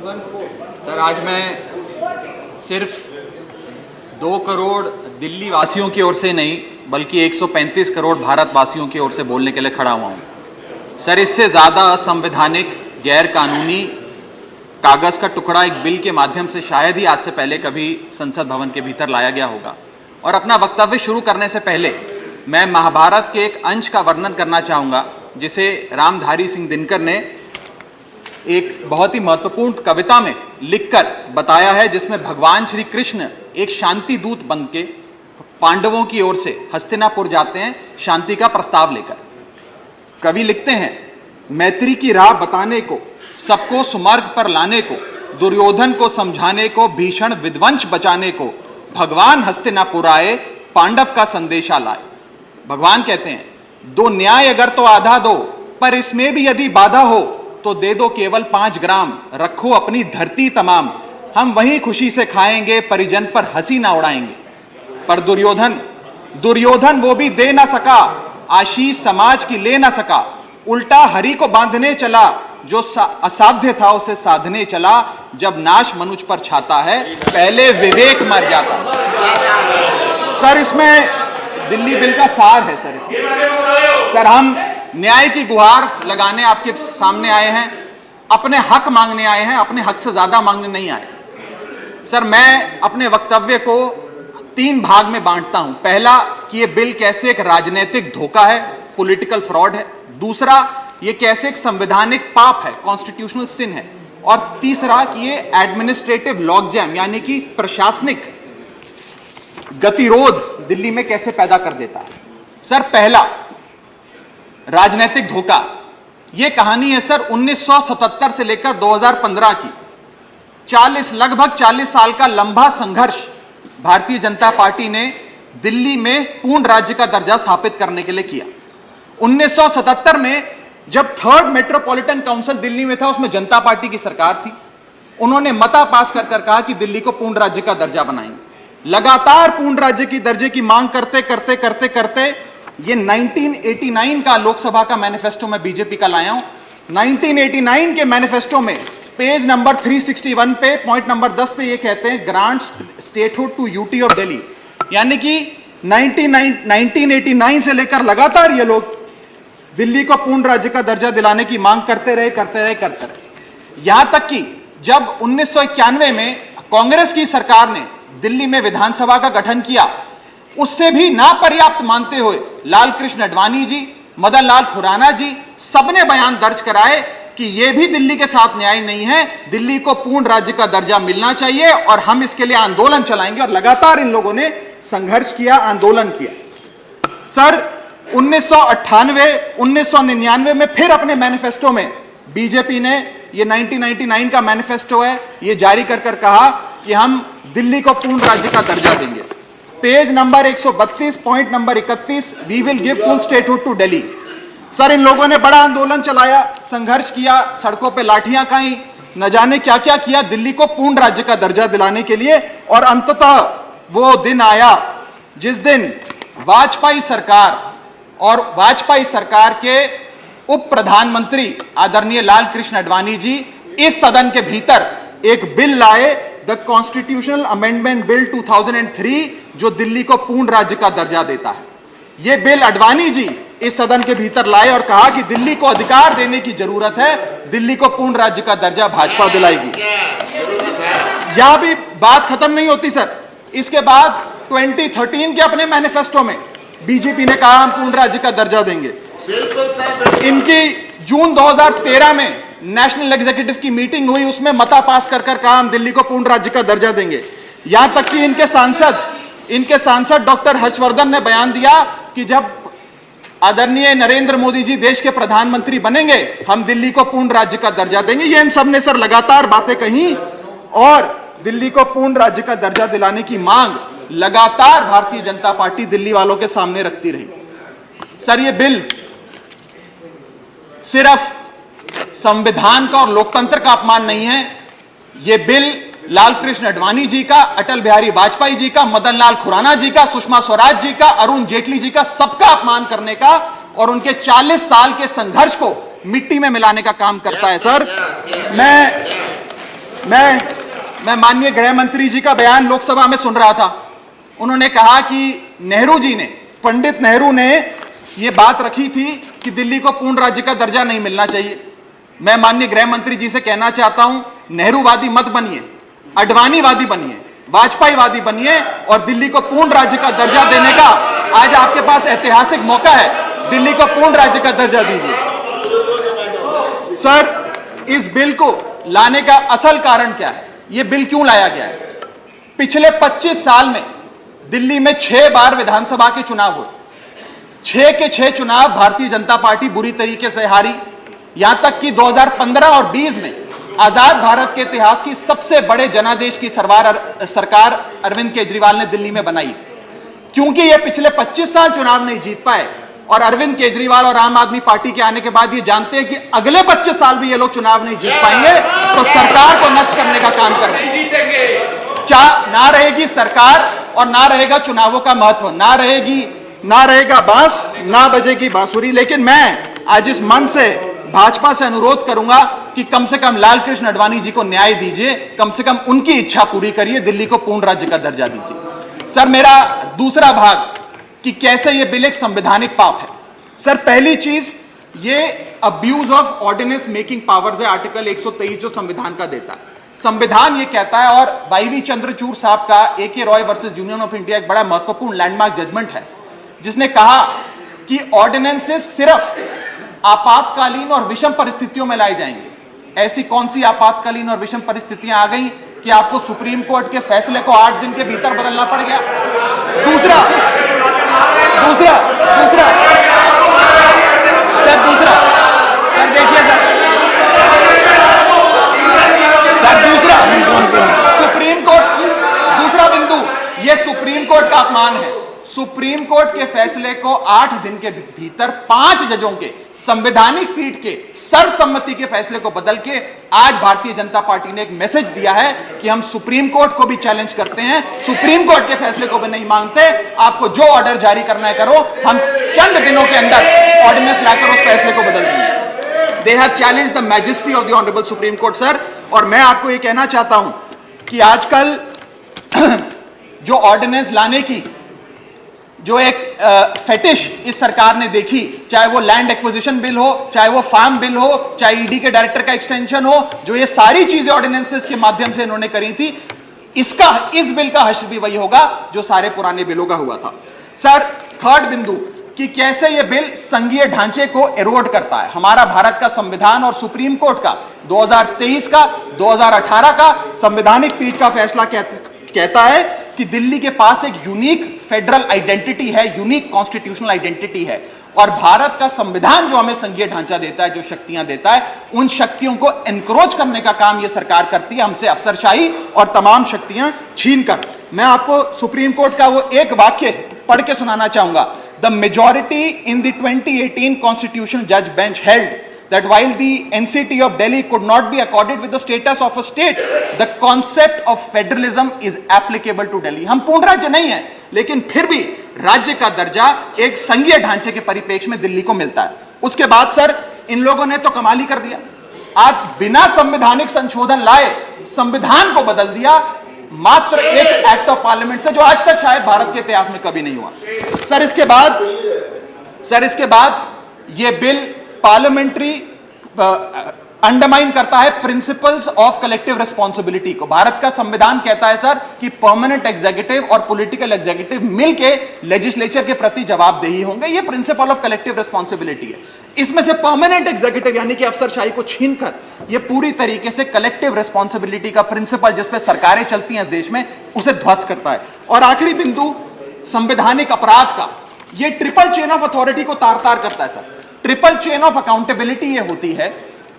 Sir, आज मैं सिर्फ 2 करोड़ दिल्ली वासियों की ओर से नहीं बल्कि 135 करोड़ भारतवासियों की ओर से बोलने के लिए खड़ा हुआ हूँ। सर, इससे ज़्यादा असंवैधानिक, गैर कानूनी कागज़ का टुकड़ा एक बिल के माध्यम से शायद ही आज से पहले कभी संसद भवन के भीतर लाया गया होगा। और अपना वक्तव्य शुरू करने से पहले मैं महाभारत के एक अंश का वर्णन करना चाहूँगा जिसे रामधारी सिंह दिनकर ने एक बहुत ही महत्वपूर्ण कविता में लिखकर बताया है, जिसमें भगवान श्री कृष्ण एक शांति दूत बन के पांडवों की ओर से हस्तिनापुर जाते हैं शांति का प्रस्ताव लेकर। कवि लिखते हैं, मैत्री की राह बताने को, सबको सुमार्ग पर लाने को, दुर्योधन को समझाने को, भीषण विध्वंस बचाने को, भगवान हस्तिनापुर आए, पांडव का संदेशा लाए। भगवान कहते हैं, दो न्याय अगर तो आधा दो, पर इसमें भी यदि बाधा हो तो दे दो केवल 5 ग्राम, रखो अपनी धरती तमाम, हम वहीं खुशी से खाएंगे, परिजन पर हंसी ना उड़ाएंगे। पर दुर्योधन वो भी दे ना सका, आशीष समाज की ले ना सका, उल्टा हरि को बांधने चला, जो असाध्य था उसे साधने चला, जब नाश मनुष्य पर छाता है पहले विवेक मर जाता। सर, इसमें दिल्ली बिल का सार है। सर, हम न्याय की गुहार लगाने आपके सामने आए हैं, अपने हक मांगने आए हैं, अपने हक से ज्यादा मांगने नहीं आए। सर, मैं अपने वक्तव्य को 3 भाग में बांटता हूं। पहला कि यह बिल कैसे एक राजनीतिक धोखा है, पॉलिटिकल फ्रॉड है। दूसरा, यह कैसे एक संवैधानिक पाप है, कॉन्स्टिट्यूशनल सिन है। और तीसरा कि यह एडमिनिस्ट्रेटिव लॉकजैम यानी कि प्रशासनिक गतिरोध दिल्ली में कैसे पैदा कर देता है। सर, पहला राजनीतिक धोखा, यह कहानी है सर 1977 से लेकर 2015 की। लगभग 40 साल का लंबा संघर्ष भारतीय जनता पार्टी ने दिल्ली में पूर्ण राज्य का दर्जा स्थापित करने के लिए किया। 1977 में जब 3rd मेट्रोपॉलिटन काउंसिल दिल्ली में था, उसमें जनता पार्टी की सरकार थी। उन्होंने मता पास कर कहा कि दिल्ली को पूर्ण राज्य का दर्जा बनाएंगे। लगातार पूर्ण राज्य की दर्जे की मांग करते करते करते करते ये 1989 का लोकसभा का मैनिफेस्टो मैं बीजेपी का लाया हूं। 1989 के मैनिफेस्टो में पेज नंबर 361 पे पॉइंट नंबर 10 पे ये कहते हैं, grant statehood to UT of Delhi. यानी कि 1989 से लेकर लगातार ये लोग दिल्ली को पूर्ण राज्य का दर्जा दिलाने की मांग करते रहे। यहां तक कि जब 1991 में कांग्रेस की सरकार ने दिल्ली में विधानसभा का गठन किया, उससे भी ना पर्याप्त मानते हुए लाल कृष्ण आडवाणी जी, मदन लाल खुराना जी सबने बयान दर्ज कराए कि यह भी दिल्ली के साथ न्याय नहीं है, दिल्ली को पूर्ण राज्य का दर्जा मिलना चाहिए और हम इसके लिए आंदोलन चलाएंगे। और लगातार इन लोगों ने संघर्ष किया, आंदोलन किया। सर, 1999 में फिर अपने मैनिफेस्टो में बीजेपी ने, ये 1999 का मैनिफेस्टो है, ये जारी कर कहा कि हम दिल्ली को पूर्ण राज्य का दर्जा देंगे। Page number 132 point number 31, we will give full statehood to Delhi. Sir, इन लोगों ने बड़ा आंदोलन चलाया, संघर्ष किया, सड़कों पे लाठियां खाई, न जाने क्या क्या किया दिल्ली को पूर्ण राज्य का दर्जा दिलाने के लिए। और अंततः वो दिन आया जिस दिन वाजपेयी सरकार के उप प्रधानमंत्री आदरणीय लाल कृष्ण आडवाणी जी इस सदन के भीतर एक बिल लाए, द कॉन्स्टिट्यूशनल अमेंडमेंट बिल 2003, जो दिल्ली को पूर्ण राज्य का दर्जा देता है। यह बिल आडवाणी जी इस सदन के भीतर लाए और कहा कि दिल्ली को अधिकार देने की जरूरत है, दिल्ली को पूर्ण राज्य का दर्जा भाजपा दिलाएगी। यहां भी बात खत्म नहीं होती सर। इसके बाद 2013 के अपने मैनिफेस्टो में बीजेपी ने कहा हम पूर्ण राज्य का दर्जा देंगे। इनकी जून 2013 में नेशनल एग्जीक्यूटिव की मीटिंग हुई, उसमें मता पास कर कहा हम दिल्ली को पूर्ण राज्य का दर्जा देंगे। यहां तक कि इनके सांसद डॉक्टर हर्षवर्धन ने बयान दिया कि जब आदरणीय नरेंद्र मोदी जी देश के प्रधानमंत्री बनेंगे, हम दिल्ली को पूर्ण राज्य का दर्जा देंगे। ये इन सब ने सर लगातार बातें कही और दिल्ली को पूर्ण राज्य का दर्जा दिलाने की मांग लगातार भारतीय जनता पार्टी दिल्ली वालों के सामने रखती रही। सर, ये बिल सिर्फ संविधान का और लोकतंत्र का अपमान नहीं है, यह बिल लाल कृष्ण आडवाणी जी का, अटल बिहारी वाजपेयी जी का, मदन लाल खुराना जी का, सुषमा स्वराज जी का, अरुण जेटली जी का, सबका अपमान करने का और उनके 40 साल के संघर्ष को मिट्टी में मिलाने का काम करता है। सर, मैं मैं माननीय गृह मंत्री जी का बयान लोकसभा में सुन रहा था। उन्होंने कहा कि नेहरू जी ने, पंडित नेहरू ने यह बात रखी थी कि दिल्ली को पूर्ण राज्य का दर्जा नहीं मिलना चाहिए। मैं माननीय गृह मंत्री जी से कहना चाहता हूं, नेहरूवादी मत बनिए, अडवाणीवादी बनिए, वाजपेयीवादी बनिए और दिल्ली को पूर्ण राज्य का दर्जा देने का आज आपके पास ऐतिहासिक मौका है। दिल्ली को पूर्ण राज्य का दर्जा दीजिए। सर, इस बिल को लाने का असल कारण क्या है? यह बिल क्यों लाया गया है? पिछले 25 साल में दिल्ली में 6 बार विधानसभा के चुनाव हुए। 6 के 6 चुनाव भारतीय जनता पार्टी बुरी तरीके से हारी। यहां तक कि 2015 और 20 में आजाद भारत के इतिहास की सबसे बड़े जनादेश की सरकार अरविंद केजरीवाल ने दिल्ली में बनाई। क्योंकि ये पिछले 25 साल चुनाव नहीं जीत पाए और अरविंद केजरीवाल और आम आदमी पार्टी के आने के बाद ये जानते हैं कि अगले 25 साल भी ये लोग चुनाव नहीं जीत पाएंगे, तो सरकार को नष्ट करने का काम कर रहे हैं। ना रहेगी सरकार और ना रहेगा चुनावों का महत्व, ना रहेगा बांस, ना बजेगी बांसुरी। लेकिन मैं आज इस मंच से भाजपा से अनुरोध करूंगा कि कम से कम लालकृष्ण आडवाणी जी को न्याय दीजिए, कम से कम उनकी इच्छा पूरी करिए, दिल्ली को पूर्ण राज्य का दर्जा दीजिए। सर, मेरा दूसरा भाग कि कैसे यह बिल एक संवैधानिक पाप है। सर, पहली चीज, ये abuse of ordinance making powers है, आर्टिकल 123 जो संविधान का देता है। संविधान ये कहता है, और वाईवी चंद्रचूड़ साहब का AK Roy versus union of India एक बड़ा महत्वपूर्ण लैंडमार्क जजमेंट है, जिसने कहा कि ऑर्डिनेंसेस सिर्फ आपातकालीन और विषम परिस्थितियों में लाए जाएंगे। ऐसी कौन सी आपातकालीन और विषम परिस्थितियां आ गई कि आपको सुप्रीम कोर्ट के फैसले को 8 दिन के भीतर बदलना पड़ गया? दूसरा सर, देखिए सुप्रीम कोर्ट की दूसरा बिंदु, यह सुप्रीम कोर्ट का अपमान है। सुप्रीम कोर्ट के फैसले को 8 दिन के भीतर 5 जजों के संवैधानिक पीठ के सर्वसम्मति के फैसले को बदल के आज भारतीय जनता पार्टी ने एक मैसेज दिया है कि हम सुप्रीम कोर्ट को भी चैलेंज करते हैं, सुप्रीम कोर्ट के फैसले को भी नहीं मांगते। आपको जो ऑर्डर जारी करना है करो, हम चंद दिनों के अंदर ऑर्डिनेंस लाकर उस फैसले को बदल देंगे। They have challenge the majesty of the honourable supreme court. Sir, और मैं आपको यह कहना चाहता हूं कि आजकल जो ऑर्डिनेंस लाने की जो एक फेटिश इस सरकार ने देखी, चाहे वो लैंड एक्विजिशन बिल हो, चाहे वो फार्म बिल हो, चाहे ईडी के डायरेक्टर का एक्सटेंशन हो, जो ये सारी चीजें ऑर्डिनेंसेस के माध्यम से इन्होंने करी थी, इस बिल का हश्र भी वही होगा जो सारे पुराने बिलों का हुआ था। सर, थर्ड बिंदु कि कैसे ये बिल संघीय ढांचे को एरोड करता है। हमारा भारत का संविधान और सुप्रीम कोर्ट का 2023 का 2018 का संवैधानिक पीठ का फैसला कहता है कि दिल्ली के पास एक यूनिक फेडरल आइडेंटिटी है, यूनिक कॉन्स्टिट्यूशनल आइडेंटिटी है, और भारत का संविधान जो हमें संघीय ढांचा देता है, जो शक्तियां देता है, उन शक्तियों को एनक्रोच करने का काम यह सरकार करती है, हमसे अफसरशाही और तमाम शक्तियां छीनकर। मैं आपको सुप्रीम कोर्ट का वो एक वाक्य पढ़ के सुनाना चाहूंगा। The majority in the 2018 constitutional जज bench held that while the NCT of Delhi could not be accorded with the status of a state, the concept of federalism is applicable to Delhi. हम पूर्ण राज्य नहीं है, लेकिन फिर भी राज्य का दर्जा एक संघीय ढांचे के परिप्रेक्ष्य में दिल्ली को मिलता है। उसके बाद सर, इन लोगों ने तो कमाल ही कर दिया। आज बिना संवैधानिक संशोधन लाए संविधान को बदल दिया, मात्र एक एक्ट ऑफ पार्लियामेंट से, जो आज तक शायद भारत के इतिहास में कभी नहीं हुआ। सर, इसके बाद यह बिल पार्लियामेंट्री अंडरमाइन करता है प्रिंसिपल्स ऑफ कलेक्टिव रिस्पांसिबिलिटी को। भारत का संविधान कहता है सर कि परमानेंट एग्जीक्यूटिव और पॉलिटिकल एग्जीक्यूटिव मिलके लेजिस्लेचर के प्रति जवाबदेही होंगे। ये प्रिंसिपल ऑफ कलेक्टिव रिस्पांसिबिलिटी है। इसमें से परमानेंट एग्जीक्यूटिव यानी कि अफसरशाही को छीनकर ये पूरी तरीके से कलेक्टिव रिस्पांसिबिलिटी का प्रिंसिपल, जिस पे सरकारें चलती हैं देश में, उसे ध्वस्त करता है। और आखिरी बिंदु, संवैधानिक अपराध का, ये ट्रिपल चेन ऑफ अथॉरिटी को तार तार करता है sir. Triple chain of accountability ये होती है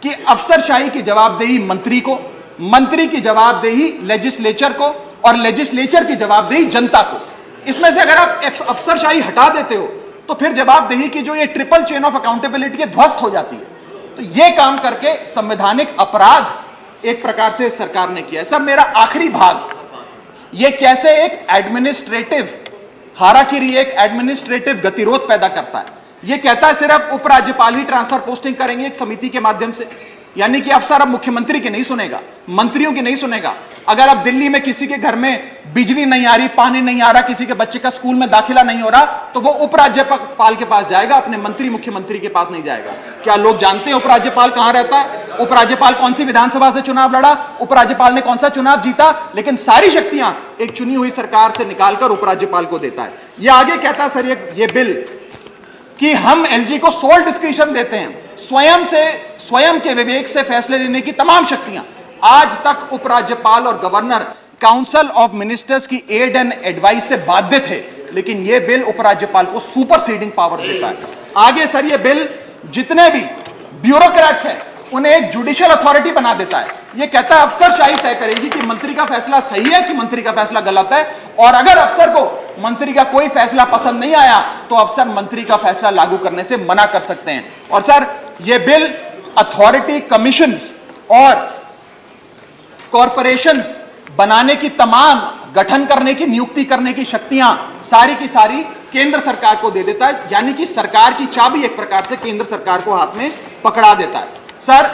कि अफसरशाही की जवाबदेही मंत्री को, मंत्री की जवाबदेही लेजिस्लेचर को, और लेजिस्लेचर की जवाबदेही जनता को। इसमें से अगर आप अफसरशाही हटा देते हो तो फिर जवाबदेही की जो ये ट्रिपल चेन ऑफ अकाउंटेबिलिटी है ध्वस्त हो जाती है। तो ये काम करके संवैधानिक अपराध एक प्रकार से सरकार ने किया है। सर, मेरा आखिरी भाग, ये कैसे एक एडमिनिस्ट्रेटिव हाराकिरी, एक एडमिनिस्ट्रेटिव गतिरोध पैदा करता है। ये कहता है सिर्फ उपराज्यपाल ही ट्रांसफर पोस्टिंग करेंगे एक समिति के माध्यम से। यानी कि अफसर अब मुख्यमंत्री की नहीं सुनेगा, मंत्रियों की नहीं सुनेगा। अगर अब दिल्ली में किसी के घर में बिजली नहीं आ रही, पानी नहीं आ रहा, किसी के बच्चे का स्कूल में दाखिला नहीं हो रहा, तो वो उपराज्यपाल के पास जाएगा, अपने मंत्री मुख्यमंत्री के पास नहीं जाएगा। क्या लोग जानते हैं उपराज्यपाल कहां रहता है? उपराज्यपाल कौन सी विधानसभा से चुनाव लड़ा, उपराज्यपाल ने कौन सा चुनाव जीता? लेकिन सारी शक्तियां एक चुनी हुई सरकार से निकालकर उपराज्यपाल को देता है। यह आगे कहता है सर ये बिल कि हम एलजी को सोल डिस्क्रिशन देते हैं, स्वयं के विवेक से फैसले लेने की तमाम शक्तियां। आज तक उपराज्यपाल और गवर्नर काउंसिल ऑफ मिनिस्टर्स की एड एंड एडवाइस से बाध्य थे, लेकिन यह बिल उपराज्यपाल को सुपरसीडिंग पावर देता है। आगे सर यह बिल जितने भी ब्यूरोक्रेट्स हैं उन्हें एक जुडिशियल अथॉरिटी बना देता है। यह कहता है अफसरशाही तय करेगी कि मंत्री का फैसला सही है कि मंत्री का फैसला गलत है, और अगर अफसर को मंत्री का कोई फैसला पसंद नहीं आया तो अफसर मंत्री का फैसला लागू करने से मना कर सकते हैं। और सर यह बिल अथॉरिटी, कमीशंस और कॉरपोरेशंस बनाने की, तमाम गठन करने की, नियुक्ति करने की शक्तियां सारी की सारी केंद्र सरकार को दे देता है, यानी कि सरकार की चाबी एक प्रकार से केंद्र सरकार को हाथ में पकड़ा देता है। सर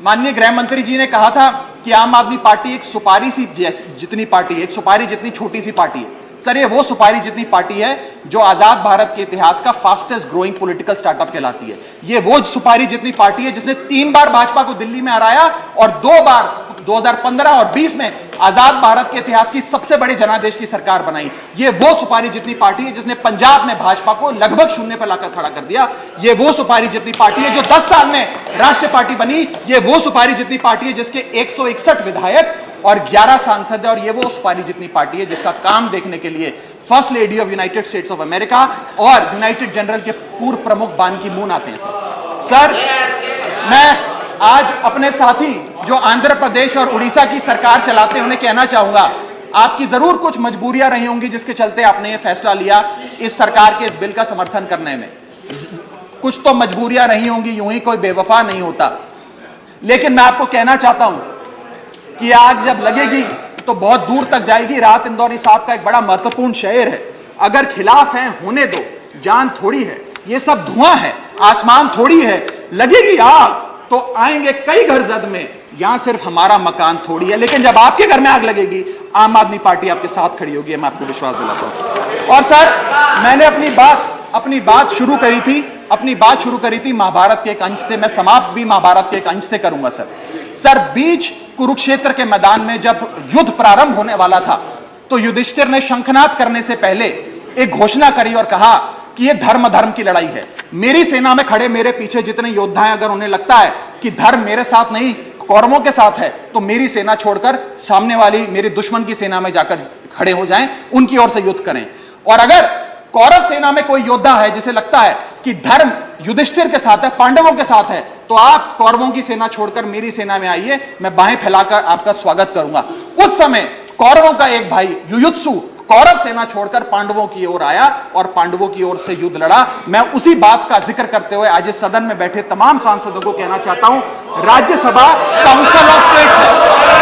माननीय गृह मंत्री जी ने कहा था कि आम आदमी पार्टी एक सुपारी सी जितनी पार्टी है, एक सुपारी जितनी छोटी सी पार्टी है। सर ये वो सुपारी जितनी पार्टी है जो आजाद भारत के इतिहास का फास्टेस्ट ग्रोइंग पॉलिटिकल स्टार्टअप कहलाती है। ये वो सुपारी जितनी पार्टी है जिसने 3 बार भाजपा को दिल्ली में हराया और 2 बार 2015 और 20 में आजाद भारत के इतिहास की सबसे बड़ी जनादेश की सरकार बनाई। ये वो सुपारी जितनी पार्टी है जिसने पंजाब में भाजपा को लगभग शून्य पर लाकर खड़ा कर दिया। ये वो सुपारी जितनी पार्टी है जो 10 साल में राष्ट्रीय पार्टी बनी। ये वो सुपारी जितनी पार्टी है जिसके 161 विधायक और 11 सांसद है। और ये वो सुपारी जितनी पार्टी है जिसका काम देखने के लिए first lady of United states of America और यूनाइटेड जनरल के पूर्व प्रमुख बान की मून आते हैं। सर मैं आज अपने साथी जो आंध्र प्रदेश और उड़ीसा की सरकार चलाते हैं उन्हें कहना चाहूंगा, आपकी जरूर कुछ मजबूरियां रही होंगी जिसके चलते आपने ये फैसला लिया इस सरकार के इस बिल का समर्थन करने में। कुछ तो मजबूरियां रही होंगी, यूं ही कोई बेवफा नहीं होता। लेकिन मैं आपको कहना चाहता हूं कि आग जब लगेगी तो बहुत दूर तक जाएगी। राहत इंदौरी साहब का एक बड़ा महत्वपूर्ण शेर है, अगर खिलाफ हैं होने दो, जान थोड़ी है, ये सब धुआं है, आसमान थोड़ी है, लगेगी आग तो आएंगे कई घर जद में, यहां सिर्फ हमारा मकान थोड़ी है। लेकिन जब आपके घर में आग लगेगी आम आदमी पार्टी आपके साथ खड़ी होगी, मैं आपको विश्वास दिलाता हूं। और सर मैंने अपनी बात शुरू करी थी महाभारत के एक अंश से, मैं समाप्त भी महाभारत के एक अंश से करूंगा। सर बीच कुरुक्षेत्र के मैदान में जब युद्ध प्रारंभ होने वाला था तो युधिष्ठिर ने शंखनाद करने से पहले एक घोषणा करी और कहा कि यह धर्म की लड़ाई है। मेरी सेना में खड़े मेरे पीछे जितने योद्धा हैं, अगर उन्हें लगता है कि धर्म मेरे साथ नहीं कौरवों के साथ है तो मेरी सेना छोड़कर सामने वाली मेरे दुश्मन की सेना में जाकर खड़े हो जाएं, उनकी ओर से युद्ध करें। और अगर कौरव सेना में कोई योद्धा है जिसे लगता है कि धर्म युधिष्ठिर के साथ है, पांडवों के साथ है, तो आप कौरवों की सेना छोड़कर मेरी सेना में आइए, मैं बाहें फैलाकर आपका स्वागत करूंगा। उस समय कौरवों का एक भाई युयुत्सु कौरव सेना छोड़कर पांडवों की ओर आया और पांडवों की ओर से युद्ध लड़ा। मैं उसी बात का जिक्र करते हुए आज इस सदन में बैठे तमाम सांसदों को कहना चाहता हूं, राज्यसभा काउंसिल ऑफ स्टेट्स है,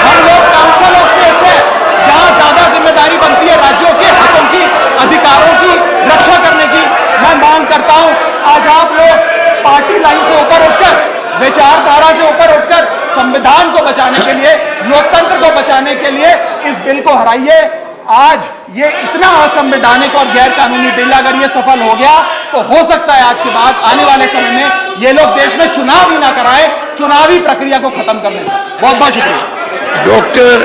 हम लोग काउंसिल ऑफ स्टेट्स है, जहां ज्यादा जिम्मेदारी बनती है राज्यों के हितों की, अधिकारों की रक्षा करने की। मैं मांग करता हूं आज आप लोग पार्टी लाइन से ऊपर उठकर, विचारधारा से ऊपर उठकर संविधान को बचाने के लिए, लोकतंत्र को बचाने के लिए इस बिल को हराइए। आज ये इतना असंवैधानिक और गैर कानूनी बिल अगर ये सफल हो गया तो हो सकता है आज के बाद आने वाले समय में ये लोग देश में चुनाव ही ना कराएं, चुनावी प्रक्रिया को खत्म करने से। बहुत बहुत शुक्रिया। डॉक्टर